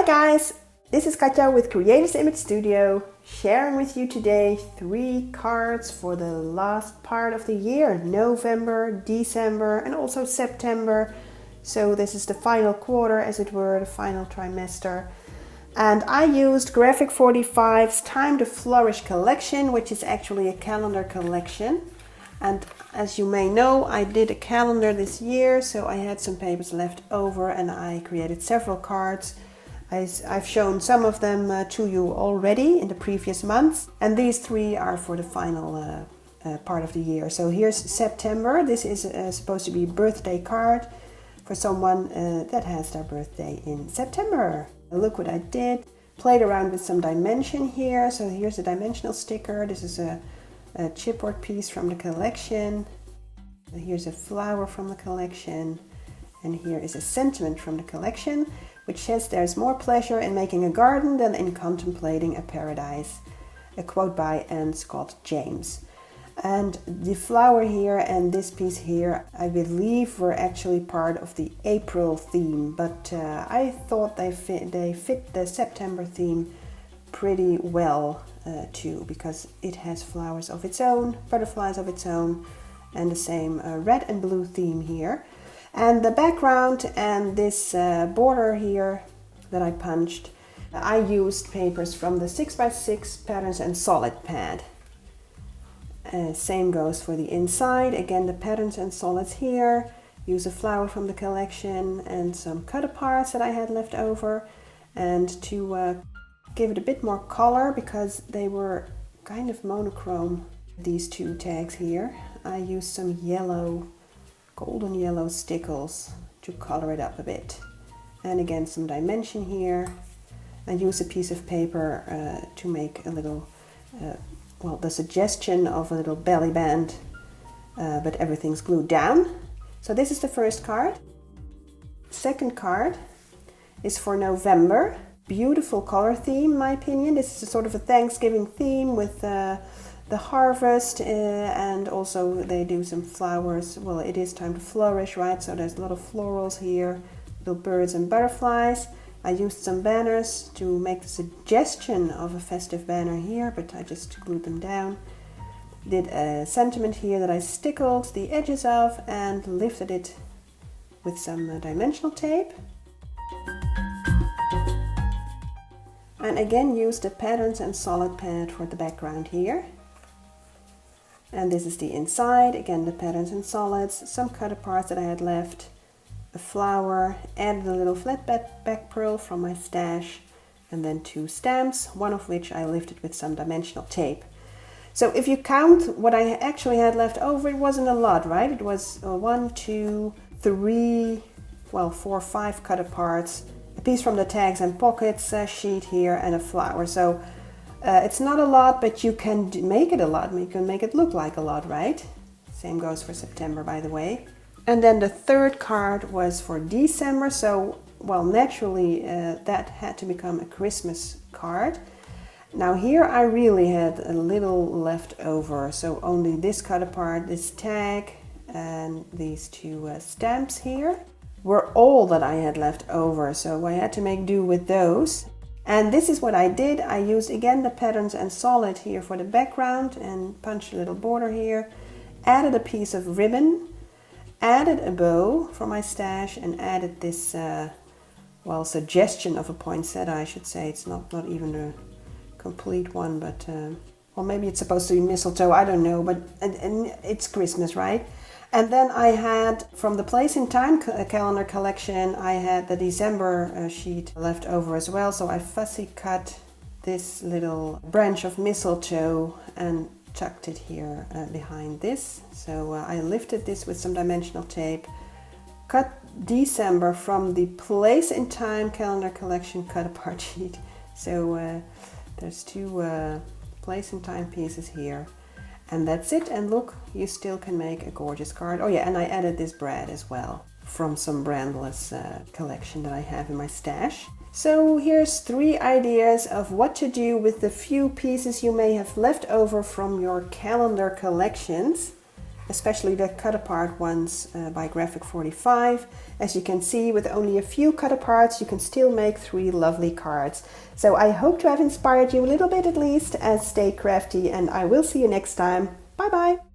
Hi guys, this is Katja with Creators Image Studio, sharing with you today 3 cards for the last part of the year, November, December and also September. So this is the final quarter, as it were, the final trimester. And I used Graphic 45's Time to Flourish collection, which is actually a calendar collection. And as you may know, I did a calendar this year, so I had some papers left over and I created several cards. I've shown some of them to you already in the previous months, and these 3 are for the final part of the year. So here's September. This is supposed to be a birthday card for someone that has their birthday in September. Look what I did. Played around with some dimension here. So here's a dimensional sticker. This is a chipboard piece from the collection. Here's a flower from the collection. And here is a sentiment from the collection, which says there's more pleasure in making a garden than in contemplating a paradise. A quote by Anne Scott James. And the flower here and this piece here, I believe, were actually part of the April theme, but I thought they fit the September theme pretty well too, because it has flowers of its own, butterflies of its own, and the same red and blue theme here. And the background and this border here that I punched, I used papers from the 6x6 Patterns and Solid pad. Same goes for the inside. Again, the patterns and solids here. Use a flower from the collection and some cut aparts that I had left over. And to give it a bit more color, because they were kind of monochrome, these 2 tags here, I used some yellow, golden yellow stickles to color it up a bit. And again, some dimension here. And use a piece of paper to make a little the suggestion of a little belly band, but everything's glued down. So this is the first card. Second card is for November. Beautiful color theme, in my opinion. This is a sort of a Thanksgiving theme with the harvest, and also they do some flowers. Well, it is time to flourish, right? So there's a lot of florals here, little birds and butterflies. I used some banners to make the suggestion of a festive banner here, but I just glued them down. Did a sentiment here that I stickled the edges of and lifted it with some dimensional tape. And again used the Patterns and Solid pad for the background here. And this is the inside, again the Patterns and Solids, some cut aparts that I had left. A flower, added a little flat back pearl from my stash, and then 2 stamps, one of which I lifted with some dimensional tape. So if you count what I actually had left over, it wasn't a lot, right? It was 1, 2, 3, 4, 5 cut aparts, a piece from the tags and pockets sheet here, and a flower. So it's not a lot, but you can make it a lot. You can make it look like a lot, right? Same goes for September, by the way. And then the third card was for December, so, well, naturally that had to become a Christmas card. Now here I really had a little left over, so only this cut apart, this tag, and these 2 stamps here were all that I had left over, so I had to make do with those. And this is what I did. I used again the Patterns and Solid here for the background and punched a little border here, added a piece of ribbon, added a bow from my stash, and added this, suggestion of a poinsettia, I should say. It's not even a complete one, but, maybe it's supposed to be mistletoe, I don't know, but and it's Christmas, right? And then I had, from the Place in Time calendar collection, I had the December sheet left over as well, so I fussy cut this little branch of mistletoe and tucked it here behind this. So I lifted this with some dimensional tape, cut December from the Place in Time calendar collection cut apart sheet. So there's 2 Place in Time pieces here, and that's it. And look, you still can make a gorgeous card. Oh yeah, and I added this brad as well from some brandless collection that I have in my stash. So here's 3 ideas of what to do with the few pieces you may have left over from your calendar collections. especially the cut apart ones by Graphic 45. As you can see, with only a few cut aparts, you can still make 3 lovely cards. So I hope to have inspired you a little bit at least, and stay crafty, and I will see you next time. Bye bye!